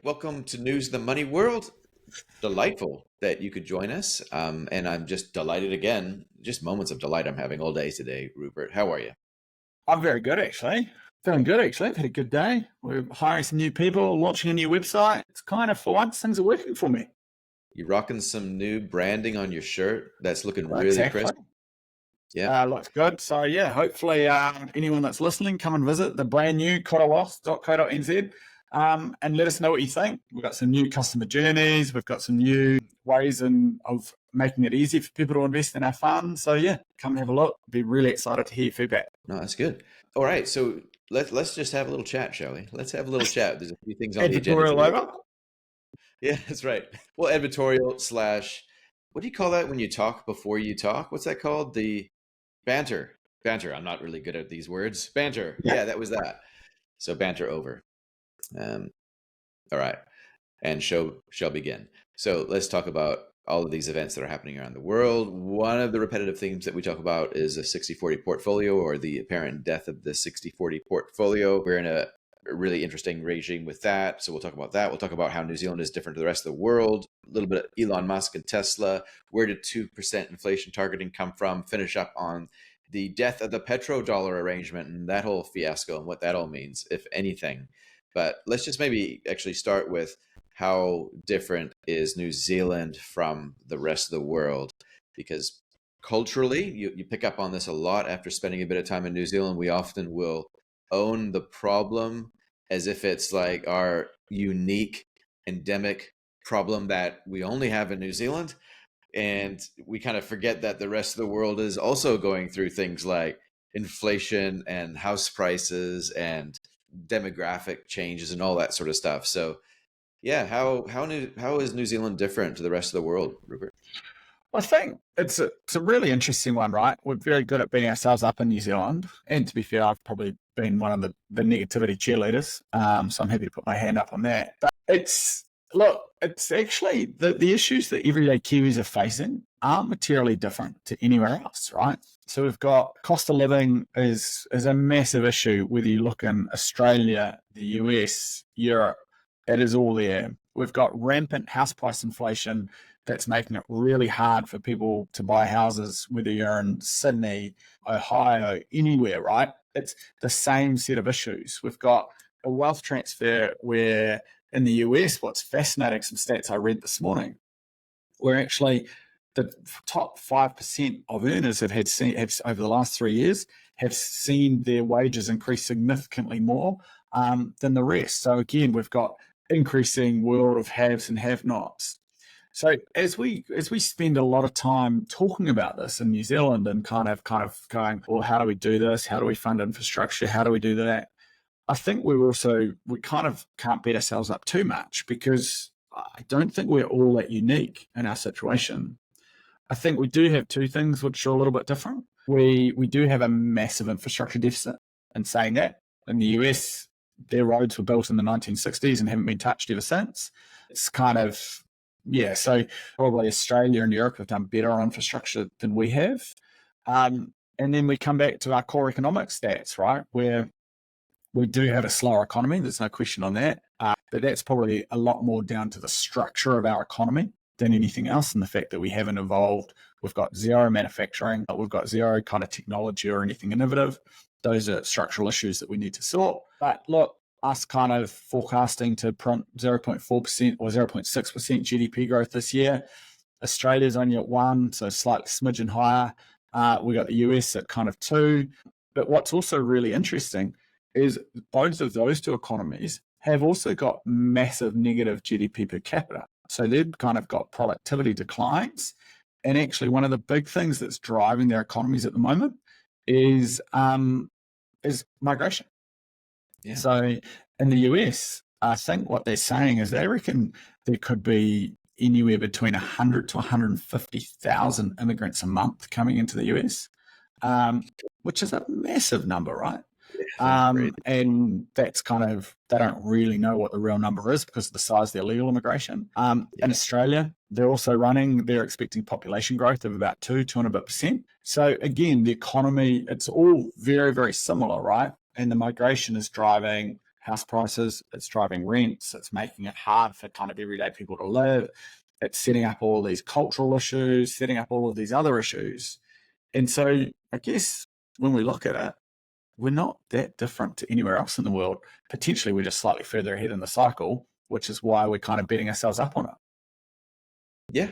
Welcome to News of the Money World. Delightful that you could join us. And I'm just delighted again. Just moments of delight I'm having all day today, Rupert. How are you? I'm very good, actually. Feeling good, actually. I've had a good day. We're hiring some new people, launching a new website. It's kind of, for once, things are working for me. You rocking some new branding on your shirt? That's looking really Exactly. crisp. Yeah. Looks good. So, yeah, hopefully anyone that's listening, come and visit the brand new kotalos.co.nz and let us know what you think. We've got some new customer journeys. We've got some new ways of making it easy for people to invest in our fund. So, yeah, come and have a look. Be really excited to hear your feedback. No, that's good. All right. So let's just have a little chat, shall we? Let's have a little chat. There's a few things on the agenda. Editorial over? Yeah, that's right. Well, editorial / what do you call that when you talk before you talk? What's that called? The banter. Banter. I'm not really good at these words. Banter. Yeah, that was that. So banter over. All right. And show shall begin. So let's talk about all of these events that are happening around the world. One of the repetitive themes that we talk about is a 60-40 portfolio, or the apparent death of the 60-40 portfolio. We're in a really interesting regime with that. So we'll talk about that. We'll talk about how New Zealand is different to the rest of the world. A little bit of Elon Musk and Tesla. Where did 2% inflation targeting come from? Finish up on the death of the petrodollar arrangement and that whole fiasco and what that all means, if anything. But let's just maybe actually start with how different is New Zealand from the rest of the world? Because culturally, you pick up on this a lot after spending a bit of time in New Zealand. We often will own the problem as if it's like our unique endemic problem that we only have in New Zealand. And we kind of forget that the rest of the world is also going through things like inflation and house prices and demographic changes and all that sort of stuff. So yeah, how is New Zealand different to the rest of the world, Rupert? I think it's a really interesting one, right? We're very good at beating ourselves up in New Zealand. And to be fair, I've probably been one of the negativity cheerleaders. So I'm happy to put my hand up on that. But it's actually the issues that everyday Kiwis are facing aren't materially different to anywhere else, right? So we've got cost of living is a massive issue, whether you look in Australia, the US, Europe, it is all there. We've got rampant house price inflation that's making it really hard for people to buy houses, whether you're in Sydney, Ohio, anywhere, right? It's the same set of issues. We've got a wealth transfer where in the US, what's fascinating, some stats I read this morning, where actually the top 5% of earners have over the last 3 years have seen their wages increase significantly more than the rest. So again, we've got increasing world of haves and have-nots. So as we spend a lot of time talking about this in New Zealand and kind of going, well, how do we do this? How do we fund infrastructure? How do we do that? I think we kind of can't beat ourselves up too much, because I don't think we're all that unique in our situation. I think we do have two things which are a little bit different. We do have a massive infrastructure deficit. In saying that, in the US, their roads were built in the 1960s and haven't been touched ever since. It's kind of, so probably Australia and Europe have done better on infrastructure than we have. And then we come back to our core economic stats, right, where we do have a slower economy. There's no question on that. But that's probably a lot more down to the structure of our economy than anything else, and the fact that we haven't evolved. We've got zero manufacturing. We've got zero kind of technology or anything innovative. Those are structural issues that we need to sort. But look, us kind of forecasting to print 0.4% or 0.6% GDP growth this year. Australia's only at 1%, so slightly smidgen higher. We got the US at kind of 2%. But what's also really interesting is both of those two economies have also got massive negative GDP per capita. So they've kind of got productivity declines. And actually one of the big things that's driving their economies at the moment is migration. Yeah. So in the US, I think what they're saying is they reckon there could be anywhere between 100 to 150,000 immigrants a month coming into the US, which is a massive number, right? And that's kind of, they don't really know what the real number is because of the size of their legal immigration. In Australia, they're expecting population growth of about 200%. So again, the economy, it's all very, very similar, right? And the migration is driving house prices, it's driving rents, it's making it hard for kind of everyday people to live. It's setting up all these cultural issues, setting up all of these other issues. And so I guess when we look at it, we're not that different to anywhere else in the world. Potentially, we're just slightly further ahead in the cycle, which is why we're kind of beating ourselves up on it. Yeah,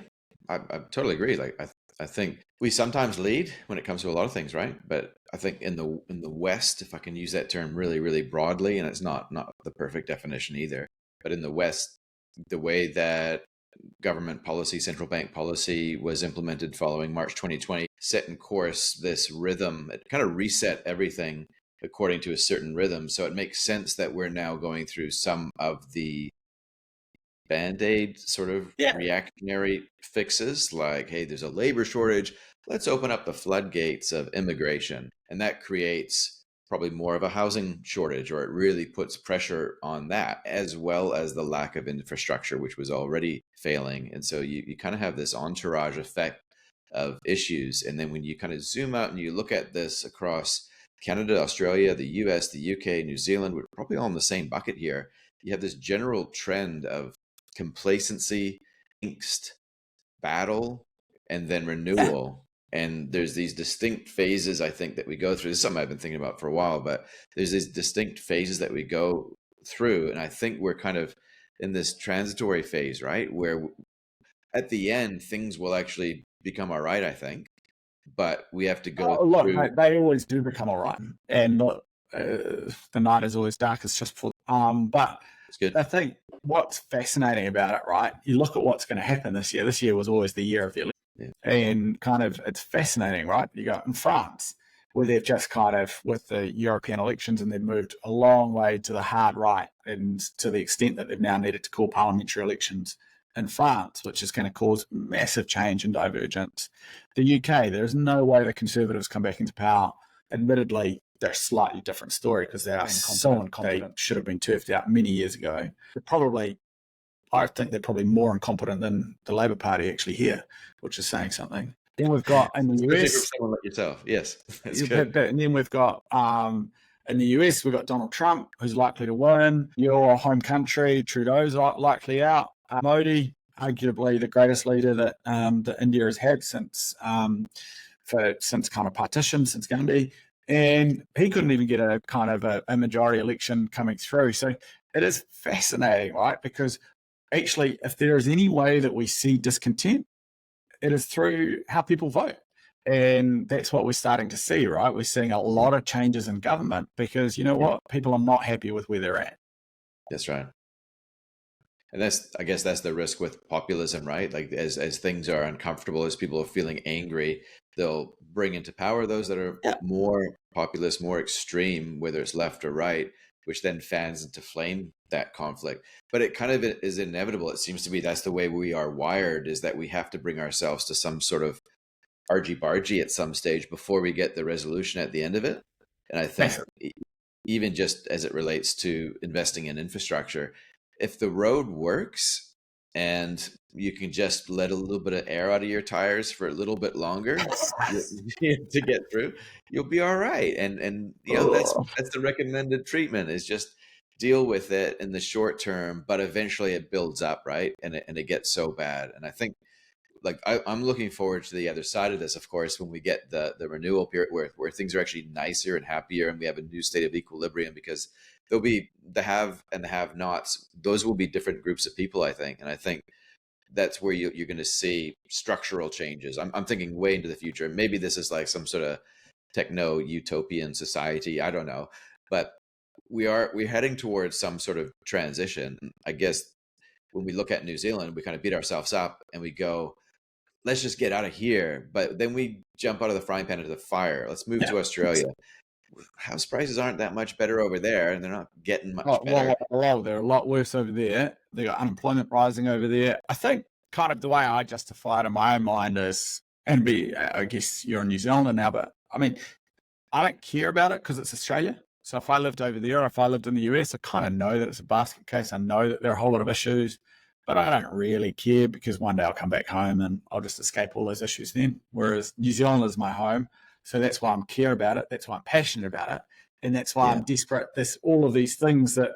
I totally agree. Like I think we sometimes lead when it comes to a lot of things, right? But I think in the West, if I can use that term really, really broadly, and it's not the perfect definition either, but in the West, the way that government policy, central bank policy was implemented following March 2020, set in course this rhythm. It kind of reset everything according to a certain rhythm. So it makes sense that we're now going through some of the band-aid sort of reactionary fixes, like, hey, there's a labor shortage, let's open up the floodgates of immigration. And that creates probably more of a housing shortage, or it really puts pressure on that, as well as the lack of infrastructure, which was already failing. And so you kind of have this entourage effect of issues. And then when you kind of zoom out and you look at this across Canada, Australia, the US, the UK, New Zealand, we're probably all in the same bucket here. You have this general trend of complacency, angst, battle, and then renewal. And there's these distinct phases, I think, that we go through. This is something I've been thinking about for a while, but there's these distinct phases that we go through. And I think we're kind of in this transitory phase, right? Where at the end, things will actually become all right, I think. But we have to go look, through. they always do become all right. And look, the night is always darkest just for but It's good. I think what's fascinating about it, right? You look at what's going to happen this year. This year was always the year of the election. Yeah. And kind of, it's fascinating, right? You go in France, where they've just kind of, with the European elections, and they've moved a long way to the hard right, and to the extent that they've now needed to call parliamentary elections in France, which is going to cause massive change and divergence. The UK, there's no way the Conservatives come back into power. Admittedly, they're a slightly different story because they are so incompetent. They should have been turfed out many years ago. I think they're probably more incompetent than the Labour Party actually here, which is saying something. Then we've got in the US, for someone like yourself, yes, that's good. And then we've got in the US, we've got Donald Trump, who's likely to win. Your home country, Trudeau's likely out. Modi, arguably the greatest leader that India has had since kind of partition, since Gandhi. And he couldn't even get a kind of a majority election coming through. So it is fascinating, right? Because actually, if there is any way that we see discontent, it is through how people vote. And that's what we're starting to see, right? We're seeing a lot of changes in government because, you know what? People are not happy with where they're at. That's right. And I guess that's the risk with populism, right? Like as things are uncomfortable, as people are feeling angry, they'll bring into power those that are more populist, more extreme, whether it's left or right, which then fans into flame that conflict. But it kind of is inevitable. It seems to be that's the way we are wired, is that we have to bring ourselves to some sort of argy-bargy at some stage before we get the resolution at the end of it. And I think even just as it relates to investing in infrastructure, if the road works and you can just let a little bit of air out of your tires for a little bit longer to get through, you'll be all right. And you know, that's the recommended treatment, is just deal with it in the short term, but eventually it builds up, right? And it gets so bad. And I think, like, I'm looking forward to the other side of this, of course, when we get the renewal period where things are actually nicer and happier, and we have a new state of equilibrium, because there'll be the have and the have-nots. Those will be different groups of people, I think. And I think that's where you're going to see structural changes. I'm thinking way into the future. Maybe this is like some sort of techno-utopian society. I don't know. But we're heading towards some sort of transition. I guess when we look at New Zealand, we kind of beat ourselves up and we go, let's just get out of here. But then we jump out of the frying pan into the fire. Let's move to Australia. House prices aren't that much better over there, and they're not getting much better. Well, they're a lot worse over there. They got unemployment rising over there. I think kind of the way I justify it in my own mind is, I guess you're in New Zealand now, but I mean, I don't care about it because it's Australia. So if I lived over there, or if I lived in the US, I kind of know that it's a basket case. I know that there are a whole lot of issues, but I don't really care because one day I'll come back home and I'll just escape all those issues then. Whereas New Zealand is my home. So that's why I care about it. That's why I'm passionate about it. And that's why I'm desperate. There's all of these things that,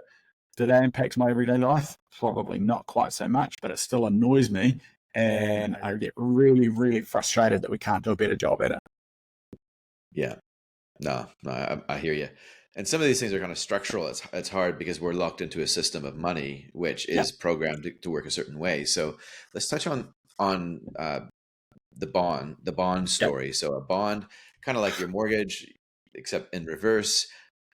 do they impact my everyday life? Probably not quite so much, but it still annoys me. And I get really, really frustrated that we can't do a better job at it. Yeah. No, I hear you. And some of these things are kind of structural. It's hard because we're locked into a system of money, which is programmed to work a certain way. So let's touch on the bond story. So a bond, kind of like your mortgage, except in reverse.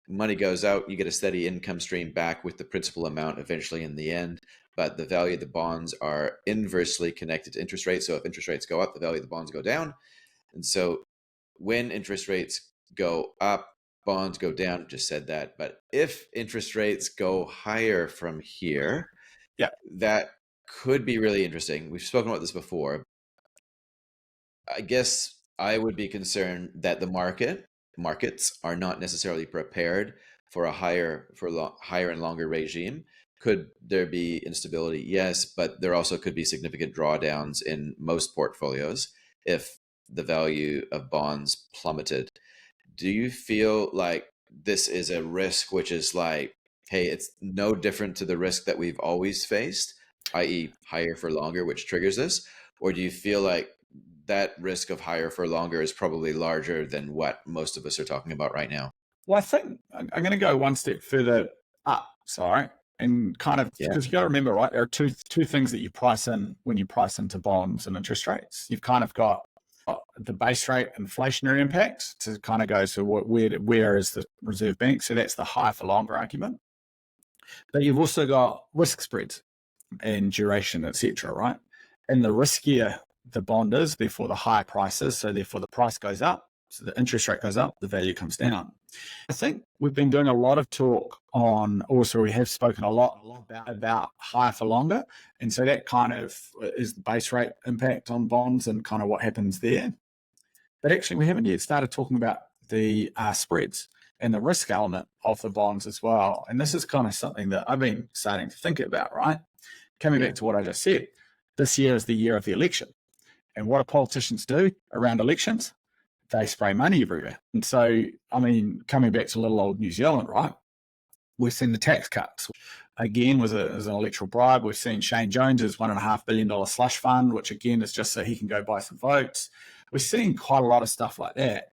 Money goes out, you get a steady income stream back with the principal amount eventually in the end. But the value of the bonds are inversely connected to interest rates. So if interest rates go up, the value of the bonds go down. And so when interest rates go up, bonds go down. Just said that. But if interest rates go higher from here, that could be really interesting. We've spoken about this before. I guess I would be concerned that the markets are not necessarily prepared for a higher and longer regime. Could there be instability? Yes, but there also could be significant drawdowns in most portfolios if the value of bonds plummeted. Do you feel like this is a risk which is like, hey, it's no different to the risk that we've always faced, i.e. higher for longer, which triggers this? Or do you feel like that risk of higher for longer is probably larger than what most of us are talking about right now? Well, I think I'm going to go one step further up, and kind of, because you got to remember, right, there are two things that you price in when you price into bonds and interest rates. You've kind of got the base rate inflationary impacts to kind of go to where is the Reserve Bank. So that's the higher for longer argument. But you've also got risk spreads and duration, etc., right? And the riskier the bond is, therefore the higher price is, so therefore the price goes up, so the interest rate goes up, the value comes down. I think we've been doing a lot of talk on, also we have spoken a lot about higher for longer, and so that kind of is the base rate impact on bonds and kind of what happens there. But actually we haven't yet started talking about the spreads and the risk element of the bonds as well. And this is kind of something that I've been starting to think about, right? Coming back to what I just said, this year is the year of the election. And what do politicians do around elections? They spray money everywhere. And so, I mean, coming back to little old New Zealand, right? We've seen the tax cuts. Again, as an electoral bribe. We've seen Shane Jones's $1.5 billion slush fund, which again is just so he can go buy some votes. We're seeing quite a lot of stuff like that.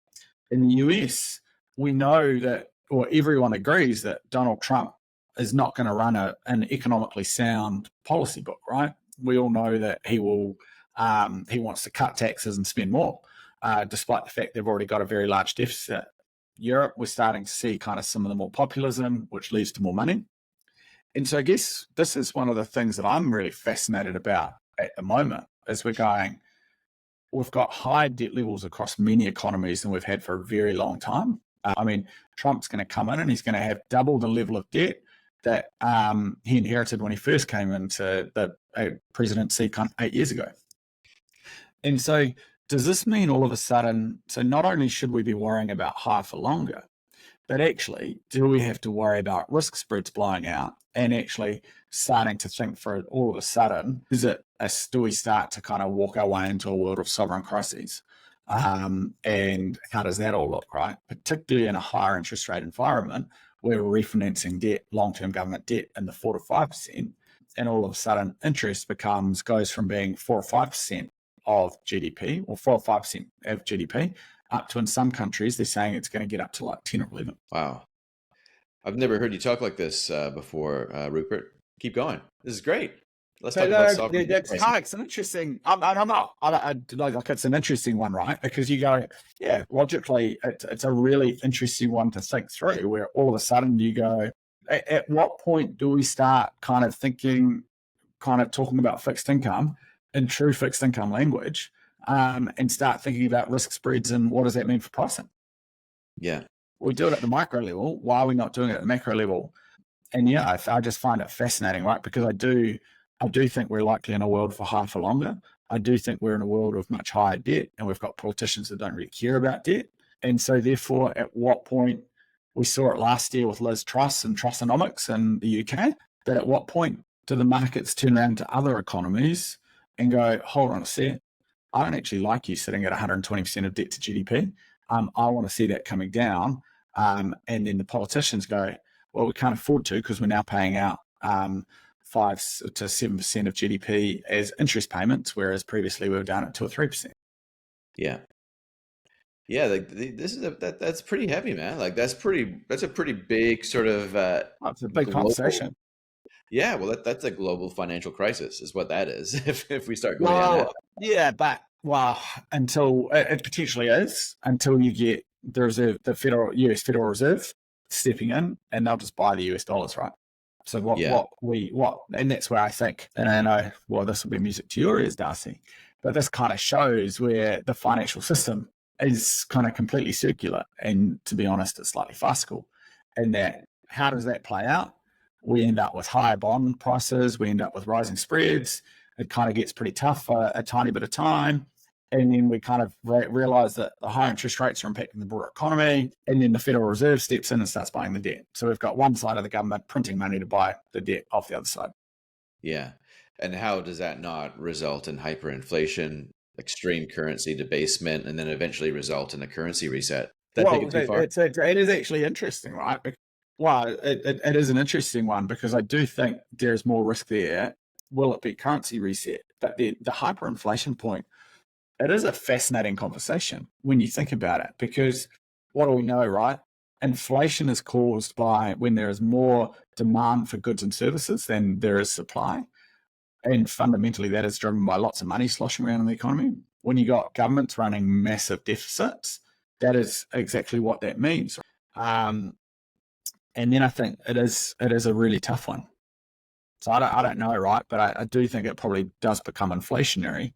In the US, we know that, or everyone agrees that Donald Trump is not going to run an economically sound policy book, right? We all know that he wants to cut taxes and spend more, despite the fact they've already got a very large deficit. Europe, we're starting to see kind of some of the more populism, which leads to more money. And so I guess this is one of the things that I'm really fascinated about at the moment, as we've got high debt levels across many economies than we've had for a very long time. I mean, Trump's going to come in and he's going to have double the level of debt that he inherited when he first came into the presidency 8 years ago. And so does this mean all of a sudden, so not only should we be worrying about higher for longer, but actually do we have to worry about risk spreads blowing out and actually starting to think for all of a sudden, do we start to kind of walk our way into a world of sovereign crises? And how does that all look, right? Particularly in a higher interest rate environment where we're refinancing debt, long-term government debt in the 4 to 5%, and all of a sudden interest goes from being 4 or 5% of GDP, or 4 or 5% of GDP, up to, in some countries, they're saying it's going to get up to like 10 or 11. Wow. I've never heard you talk like this before, Rupert. Keep going. This is great. Let's talk about sovereign. It's an interesting. It's an interesting one, right? Because you go, logically, it's a really interesting one to think through. Where all of a sudden you go, at what point do we start kind of thinking, kind of talking about fixed income in true fixed income language, and start thinking about risk spreads and what does that mean for pricing? Yeah, we do it at the micro level. Why are we not doing it at the macro level? And I just find it fascinating, right? Because I do think we're likely in a world for higher for longer. I do think we're in a world of much higher debt, and we've got politicians that don't really care about debt. And so therefore, at what point, we saw it last year with Liz Truss and Trussonomics in the UK, that at what point do the markets turn around to other economies and go, hold on a sec, I don't actually like you sitting at 120% of debt to GDP. I want to see that coming down. And then the politicians go, well, we can't afford to because we're now paying out 5 to 7% of GDP as interest payments, whereas previously we were down at 2 or 3%. Yeah. Yeah, like this is that's pretty heavy, man. Like that's a pretty big sort of It's a big global. conversation. Yeah, well, that's a global financial crisis, is what that is. If we start going down that. Well, yeah, but until it potentially is, until you get the federal US Federal Reserve stepping in, and they'll just buy the US dollars, right? So and that's where I think, and I know, well, this will be music to your ears, Darcy, but this kind of shows where the financial system is kind of completely circular, and to be honest, it's slightly farcical. And that, how does that play out? We end up with higher bond prices. We end up with rising spreads. It kind of gets pretty tough for a tiny bit of time. And then we kind of realize that the higher interest rates are impacting the broader economy. And then the Federal Reserve steps in and starts buying the debt. So we've got one side of the government printing money to buy the debt off the other side. Yeah. And how does that not result in hyperinflation, extreme currency debasement, and then eventually result in a currency reset? That take it too far? It is actually interesting, right? Well, it is an interesting one because I do think there's more risk there. Will it be currency reset? But the hyperinflation point, it is a fascinating conversation when you think about it, because what do we know, right? Inflation is caused by when there is more demand for goods and services than there is supply. And fundamentally, that is driven by lots of money sloshing around in the economy. When you got governments running massive deficits, that is exactly what that means. And then I think it is a really tough one. So I don't know, right? But I do think it probably does become inflationary.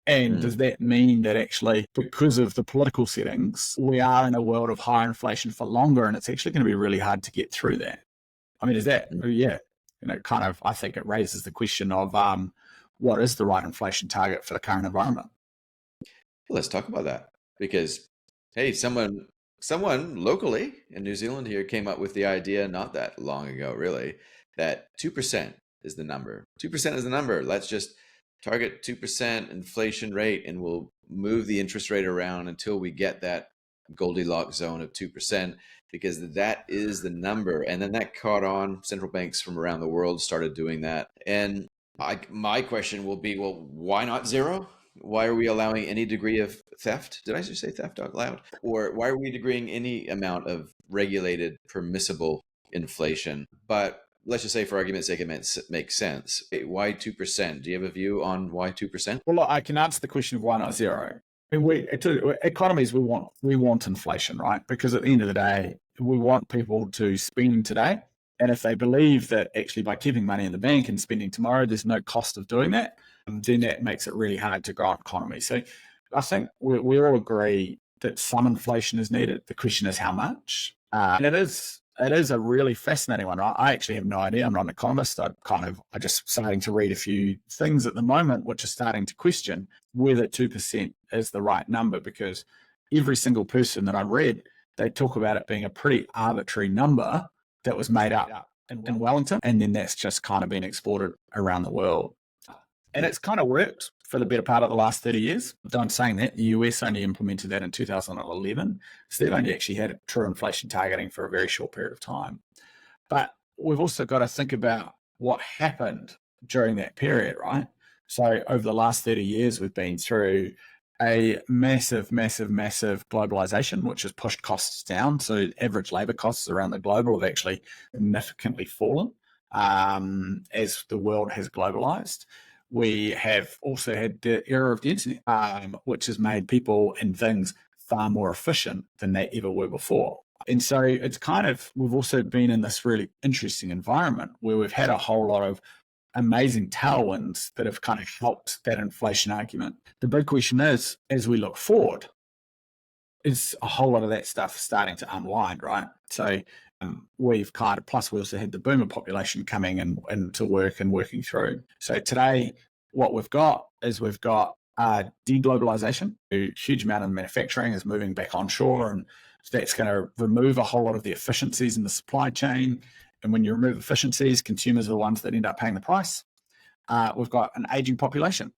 And does that mean that actually, because of the political settings, we are in a world of higher inflation for longer, and it's actually going to be really hard to get through that? I mean, is that, yeah, kind of, I think it raises the question of what is the right inflation target for the current environment? Well, let's talk about that, because, hey, someone locally in New Zealand here came up with the idea not that long ago, really, that 2% is the number. 2% is the number. Let's just target 2% inflation rate, and we'll move the interest rate around until we get that Goldilocks zone of 2%, because that is the number. And then that caught on. Central banks from around the world started doing that. And my question will be, well, why not zero? Why are we allowing any degree of theft? Did I just say theft out loud? Or why are we agreeing any amount of regulated, permissible inflation? But let's just say, for argument's sake, it makes sense. Why 2%? Do you have a view on why 2%? Well, look, I can answer the question of why not zero. I mean, economies, we want inflation, right? Because at the end of the day, we want people to spend today. And if they believe that actually by keeping money in the bank and spending tomorrow, there's no cost of doing that, then that makes it really hard to grow an economy. So I think we all agree that some inflation is needed. The question is how much. And it is a really fascinating one, right? I actually have no idea. I'm not an economist. I'm just starting to read a few things at the moment, which are starting to question whether 2% is the right number, because every single person that I read, they talk about it being a pretty arbitrary number that was made up in Wellington, and then that's just kind of been exported around the world. And it's kind of worked for the better part of the last 30 years. Though I'm saying that, the US only implemented that in 2011. So they've only actually had true inflation targeting for a very short period of time. But we've also got to think about what happened during that period, right? So over the last 30 years, we've been through a massive globalization, which has pushed costs down. So average labor costs around the globe have actually significantly fallen as the world has globalized. We have also had the era of the internet, which has made people and things far more efficient than they ever were before. And so it's kind of, we've also been in this really interesting environment where we've had a whole lot of amazing tailwinds that have kind of helped that inflation argument. The big question is, as we look forward, is a whole lot of that stuff starting to unwind, right? So we've kind of, plus we also had the boomer population coming in to work and working through. So today, what we've got is deglobalization. A huge amount of manufacturing is moving back onshore, and that's going to remove a whole lot of the efficiencies in the supply chain. And when you remove efficiencies, consumers are the ones that end up paying the price. We've got an aging population.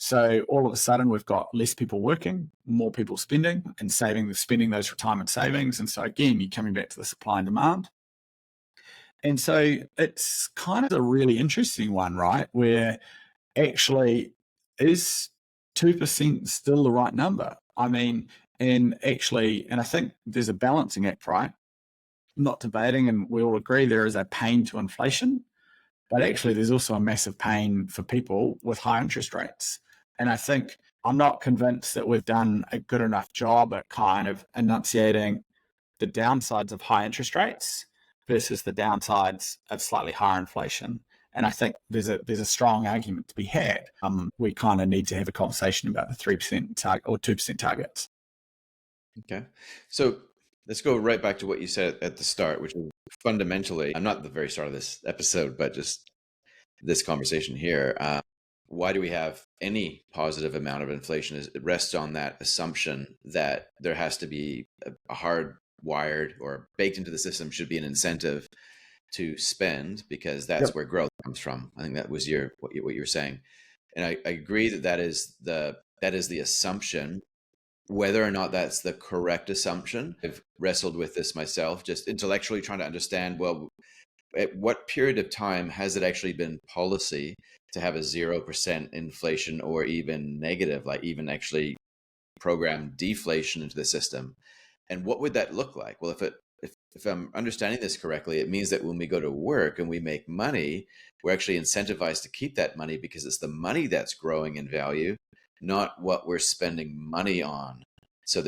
So all of a sudden, we've got less people working, more people spending and spending those retirement savings. And so again, you're coming back to the supply and demand. And so it's kind of a really interesting one, right? Where actually is 2% still the right number? I mean, and I think there's a balancing act, right? Not debating, and we all agree there is a pain to inflation, but actually there's also a massive pain for people with high interest rates. And I think I'm not convinced that we've done a good enough job at kind of enunciating the downsides of high interest rates versus the downsides of slightly higher inflation. And I think there's a strong argument to be had. We kind of need to have a conversation about the 3% target or 2% targets. Okay. So let's go right back to what you said at the start, which is fundamentally, I'm not at the very start of this episode, but just this conversation here. Why do we have any positive amount of inflation? It rests on that assumption that there has to be a hardwired or baked into the system should be an incentive to spend, because that's where growth comes from. I think that was what you were saying, and I agree that is the assumption. Whether or not that's the correct assumption, I've wrestled with this myself, just intellectually trying to understand, well, at what period of time has it actually been policy to have a 0% inflation or even negative, like even actually program deflation into the system? And what would that look like? Well, if I'm understanding this correctly, it means that when we go to work and we make money, we're actually incentivized to keep that money because it's the money that's growing in value, not what we're spending money on. So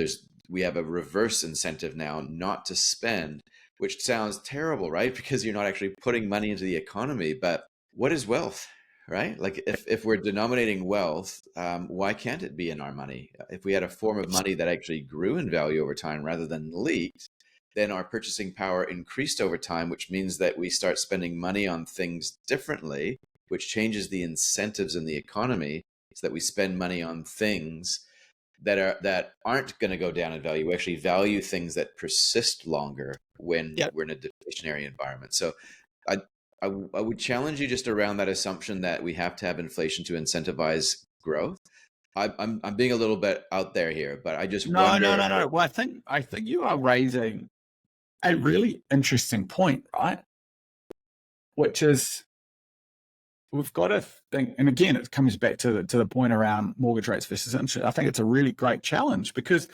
we have a reverse incentive now not to spend, which sounds terrible, right? Because you're not actually putting money into the economy. But what is wealth, right? Like if we're denominating wealth, why can't it be in our money? If we had a form of money that actually grew in value over time rather than leaked, then our purchasing power increased over time, which means that we start spending money on things differently, which changes the incentives in the economy so that we spend money on things that aren't going to go down in value. We actually value things that persist longer when we're in a deflationary environment. So I would challenge you just around that assumption that we have to have inflation to incentivize growth. I'm being a little bit out there here, but I just wonder. No. Well, I think you are raising a really interesting point, right? Which is we've got to think, and again, it comes back to the point around mortgage rates versus interest. I think it's a really great challenge because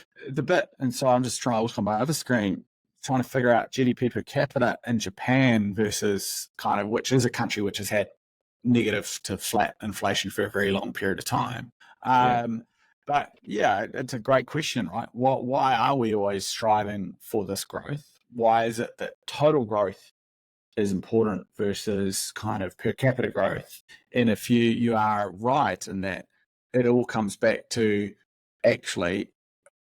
and so I'm just trying to look on my other screen, trying to figure out GDP per capita in Japan versus kind of, which is a country which has had negative to flat inflation for a very long period of time. But yeah, it's a great question, right? Why are we always striving for this growth? Why is it that total growth is important versus kind of per capita growth? And if you are right in that, it all comes back to actually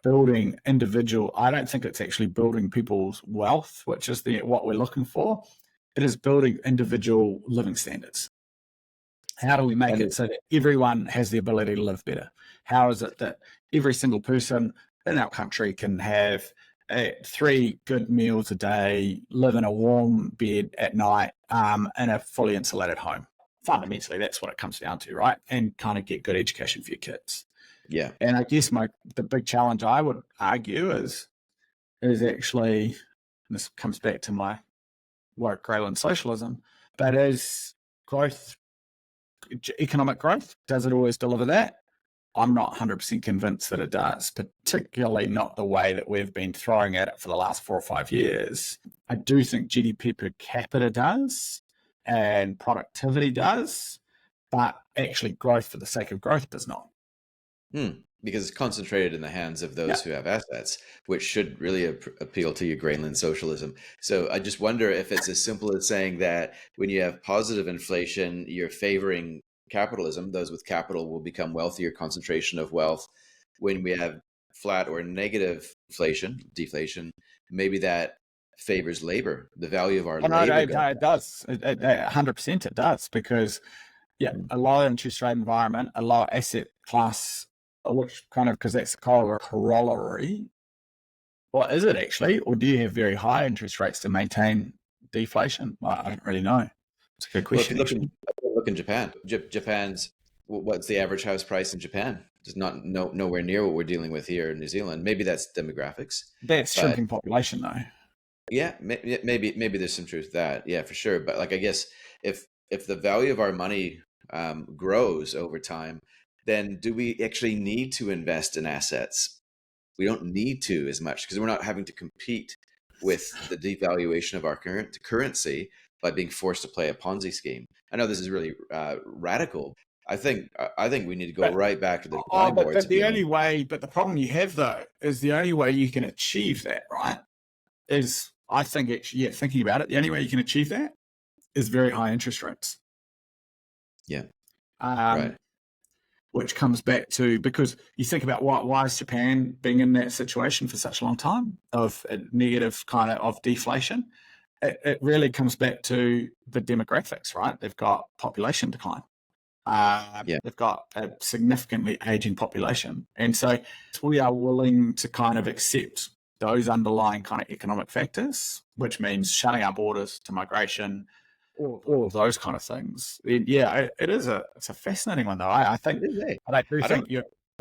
building individual. I don't think it's actually building people's wealth, which is what we're looking for. It is building individual living standards. How do we make it so that everyone has the ability to live better? How is it that every single person in our country can have 3 good meals a day, live in a warm bed at night, in a fully insulated home? Fundamentally, that's what it comes down to, right? And kind of get good education for your kids. Yeah. And I guess the big challenge I would argue is actually, and this comes back to my woke Greyland socialism, but is growth, economic growth, does it always deliver that? I'm not 100% convinced that it does, particularly not the way that we've been throwing at it for the last 4 or 5 years. I do think GDP per capita does and productivity does, but actually growth for the sake of growth does not. Because it's concentrated in the hands of those who have assets, which should really appeal to your Greyland socialism. So I just wonder if it's as simple as saying that when you have positive inflation, you're favoring capitalism. Those with capital will become wealthier, concentration of wealth. When we have flat or negative inflation, deflation, maybe that favors labor, the value of our labor. No, it does. 100% it does, because a low interest rate environment, a low asset class, which kind of, because that's the corollary. Or is it actually? Or do you have very high interest rates to maintain deflation? I don't really know. It's a good question. Well, if you look in Japan, Japan's what's the average house price in Japan? Just nowhere near what we're dealing with here in New Zealand. Maybe that's demographics, That's but shrinking population, though. yeah, maybe there's some truth to that. Yeah, for sure. But like, I guess if the value of our money grows over time, then do we actually need to invest in assets? We don't need to as much because we're not having to compete with the devaluation of our current currency by being forced to play a Ponzi scheme. I know this is really radical. I think we need to go right back to the drawing board. But the only way, but the problem you have though is the only way you can achieve that, right? Is I think actually, yeah, thinking about it, the only way you can achieve that is very high interest rates. Yeah. Right. Which comes back to, because you think about why is Japan being in that situation for such a long time of a negative kind of deflation? It really comes back to the demographics, right? They've got population decline. They've got a significantly aging population. And so we are willing to kind of accept those underlying kind of economic factors, which means shutting our borders to migration, all of those kind of things. Yeah, it's a fascinating one though. I think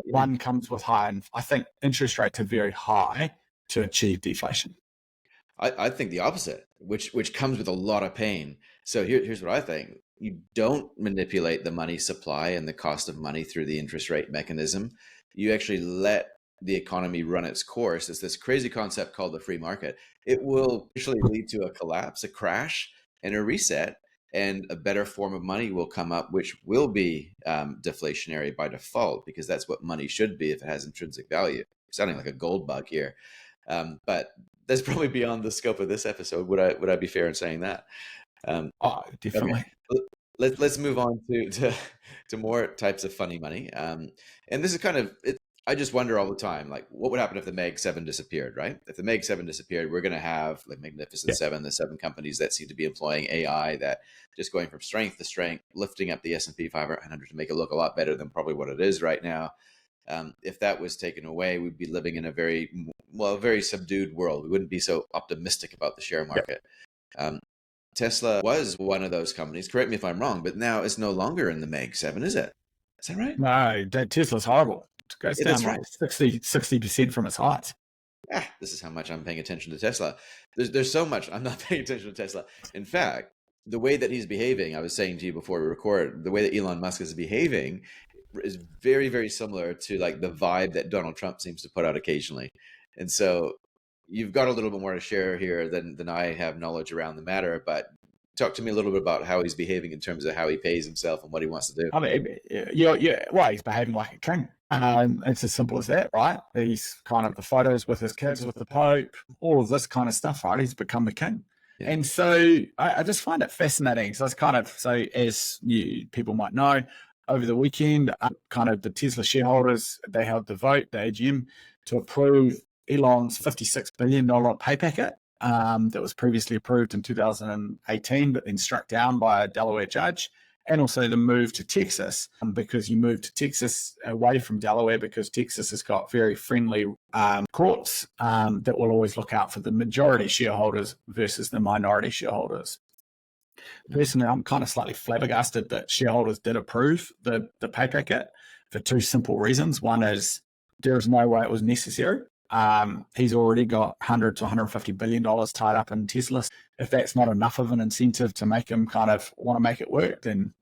one comes with high, and I think interest rates are very high to achieve deflation. I think the opposite, which comes with a lot of pain. So here's what I think. You don't manipulate the money supply and the cost of money through the interest rate mechanism. You actually let the economy run its course. It's this crazy concept called the free market. It will actually lead to a collapse, a crash, and a reset, and a better form of money will come up, which will be deflationary by default, because that's what money should be if it has intrinsic value. Sounding like a gold bug here, but that's probably beyond the scope of this episode. Would I be fair in saying that? Definitely. Okay. Let's move on to more types of funny money. And this is kind of it. I just wonder all the time, like, what would happen if the Meg-7 disappeared, right? If the Meg-7 disappeared, we're going to have like Magnificent Seven, the 7 companies that seem to be employing AI, that just going from strength to strength, lifting up the S&P 500 to make it look a lot better than probably what it is right now. If that was taken away, we'd be living in a very subdued world. We wouldn't be so optimistic about the share market. Tesla was one of those companies. Correct me if I'm wrong, but now it's no longer in the Meg-7, is it? Is that right? No, Tesla's horrible. It goes down like 60% from its height. This is how much I'm paying attention to Tesla. There's so much I'm not paying attention to Tesla. In fact, the way that he's behaving, I was saying to you before we record, the way that Elon Musk is behaving is very, very similar to like the vibe that Donald Trump seems to put out occasionally. And so you've got a little bit more to share here than I have knowledge around the matter, but talk to me a little bit about how he's behaving in terms of how he pays himself and what he wants to do. I mean, he's behaving like a king. It's as simple as that, right? He's kind of the photos with his kids, with the Pope, all of this kind of stuff, right? He's become the king. Yeah. And so I just find it fascinating. So it's kind of, as people might know, over the weekend, kind of the Tesla shareholders, they held the vote, the AGM, to approve Elon's $56 billion pay packet that was previously approved in 2018, but then struck down by a Delaware judge, and also the move to Texas, because you moved to Texas away from Delaware because Texas has got very friendly courts that will always look out for the majority shareholders versus the minority shareholders. Personally, I'm kind of slightly flabbergasted that shareholders did approve the pay packet for 2 simple reasons. One is there is no way it was necessary. He's already got $100 to $150 billion tied up in Tesla. If that's not enough of an incentive to make him kind of want to make it work, then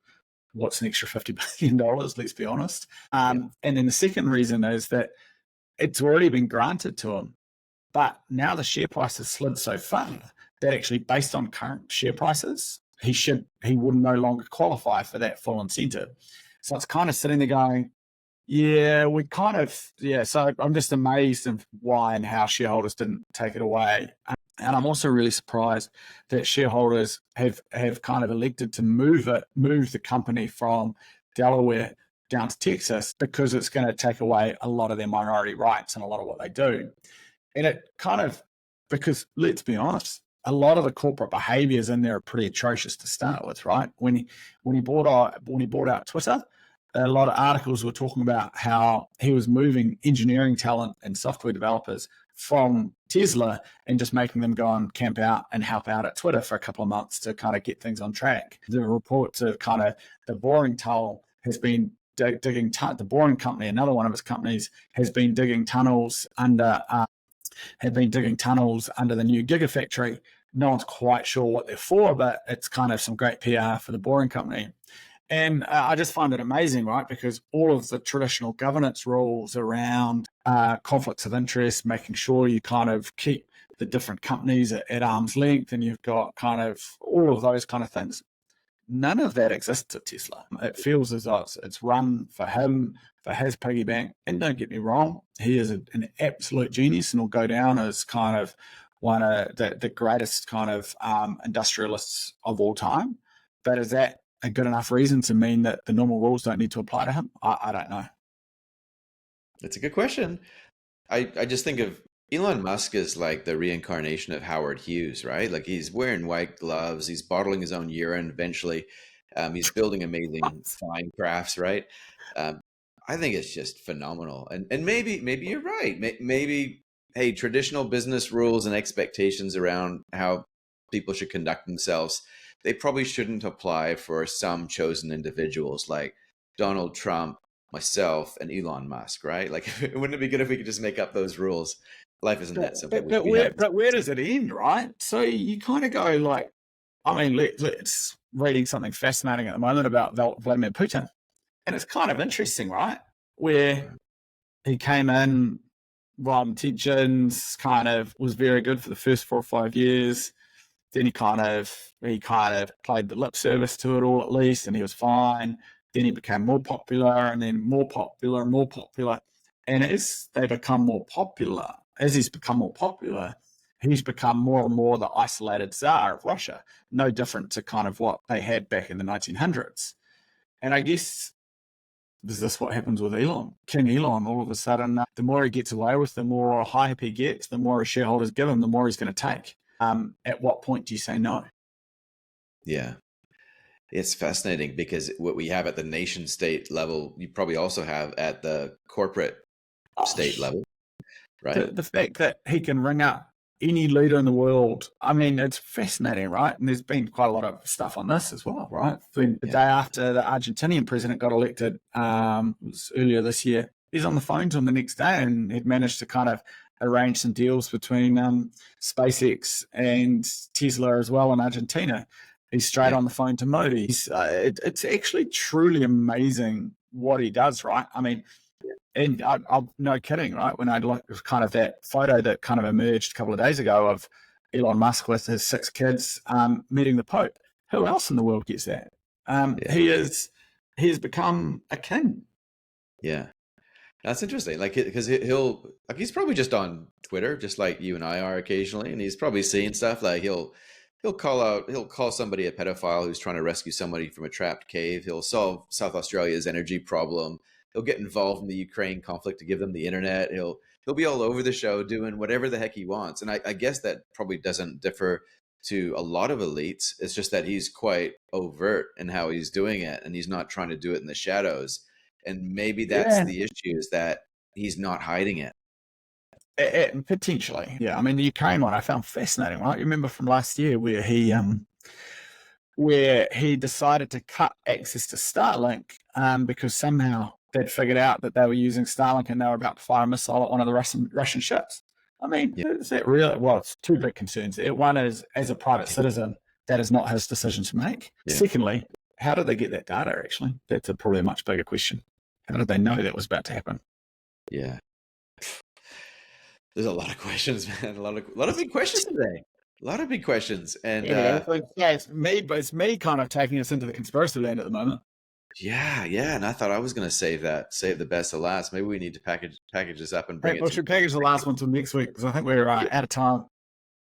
what's an extra $50 billion? Let's be honest. And then the second reason is that it's already been granted to him, but now the share price has slid so far that actually, based on current share prices, he would no longer qualify for that full incentive. So it's kind of sitting there going, so I'm just amazed of why and how shareholders didn't take it away. And I'm also really surprised that shareholders have kind of elected to move the company from Delaware down to Texas, because it's going to take away a lot of their minority rights and a lot of what they do. And it kind of, because let's be honest, a lot of the corporate behaviors in there are pretty atrocious to start with, right? When he bought out Twitter, a lot of articles were talking about how he was moving engineering talent and software developers from Tesla and just making them go and camp out and help out at Twitter for a couple of months to kind of get things on track. The reports of kind of the boring toll has been digging the boring company, another one of his companies, has been digging tunnels under the new Gigafactory. No one's quite sure what they're for, but it's kind of some great PR for the boring company. And I just find it amazing, right? Because all of the traditional governance rules around conflicts of interest, making sure you kind of keep the different companies at arm's length, and you've got kind of all of those kind of things. None of that exists at Tesla. It feels as though it's run for him, for his piggy bank. And don't get me wrong, he is an absolute genius and will go down as kind of one of the greatest kind of industrialists of all time. But is that a good enough reason to mean that the normal rules don't need to apply to him? I don't know. That's a good question. I just think of Elon Musk as like the reincarnation of Howard Hughes, right? Like he's wearing white gloves, he's bottling his own urine eventually. He's building amazing fine crafts, right? I think it's just phenomenal. And maybe you're right. Maybe, hey, traditional business rules and expectations around how people should conduct themselves, they probably shouldn't apply for some chosen individuals like Donald Trump, myself, and Elon Musk, right? Like, wouldn't it be good if we could just make up those rules? Life isn't that simple. But where does it end, right? So you kind of go like, I mean, let's reading something fascinating at the moment about Vladimir Putin. And it's kind of interesting, right? Where he came in, well, intentions, kind of was very good for the first 4 or 5 years. Then he kind of played the lip service to it all, at least, and he was fine. Then he became more popular, and then more popular and more popular. And as they become more popular, as he's become more popular, he's become more and more the isolated Tsar of Russia, no different to kind of what they had back in the 1900s. And I guess, is this what happens with Elon? King Elon, all of a sudden, the more he gets away with, the more hype he gets, the more his shareholders give him, the more he's going to take. At what point do you say no? Yeah. It's fascinating because what we have at the nation state level, you probably also have at the corporate state level, right? The fact that he can ring up any leader in the world, I mean, it's fascinating, right? And there's been quite a lot of stuff on this as well, right? The day after the Argentinian president got elected, it was earlier this year, he's on the phone to him the next day and he'd managed to kind of arrange some deals between SpaceX and Tesla as well in Argentina. He's straight on the phone to Modi. It's actually truly amazing what he does, right? I mean, and I'm no kidding, right? When I looked kind of that photo that kind of emerged a couple of days ago of Elon Musk with his 6 kids meeting the Pope. Who else in the world gets that? He has become a king. Yeah. That's interesting. Like, because he's probably just on Twitter, just like you and I are occasionally, and he's probably seeing stuff like he'll call somebody a pedophile who's trying to rescue somebody from a trapped cave. He'll solve South Australia's energy problem. He'll get involved in the Ukraine conflict to give them the internet. He'll be all over the show doing whatever the heck he wants. And I guess that probably doesn't differ to a lot of elites. It's just that he's quite overt in how he's doing it, and he's not trying to do it in the shadows. And maybe that's the issue, is that he's not hiding it. Potentially. Yeah. I mean, the Ukraine one I found fascinating, right? You remember from last year where he decided to cut access to Starlink because somehow they'd figured out that they were using Starlink and they were about to fire a missile at one of the Russian ships. I mean, is that really? Well, it's 2 big concerns. One is, as a private citizen, that is not his decision to make. Yeah. Secondly, how did they get that data, actually? That's probably a much bigger question. How did they know that was about to happen? Yeah. There's a lot of questions, man. A lot of big questions today. A lot of big questions. And it's me kind of taking us into the conspiracy land at the moment. Yeah. And I thought I was going to save the best to last. Maybe we need to package this up and bring it. We should package the last one till next week because I think we're out of time.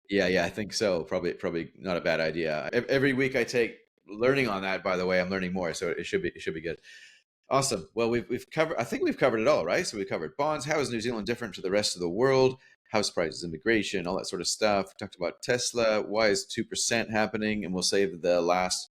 Yeah, I think so. Probably not a bad idea. Every week I take learning on that. By the way, I'm learning more, so it should be good. Awesome. Well, we've covered. I think we've covered it all, right? So we covered bonds. How is New Zealand different to the rest of the world? House prices, immigration, all that sort of stuff. We talked about Tesla. Why is 2% happening? And we'll save the last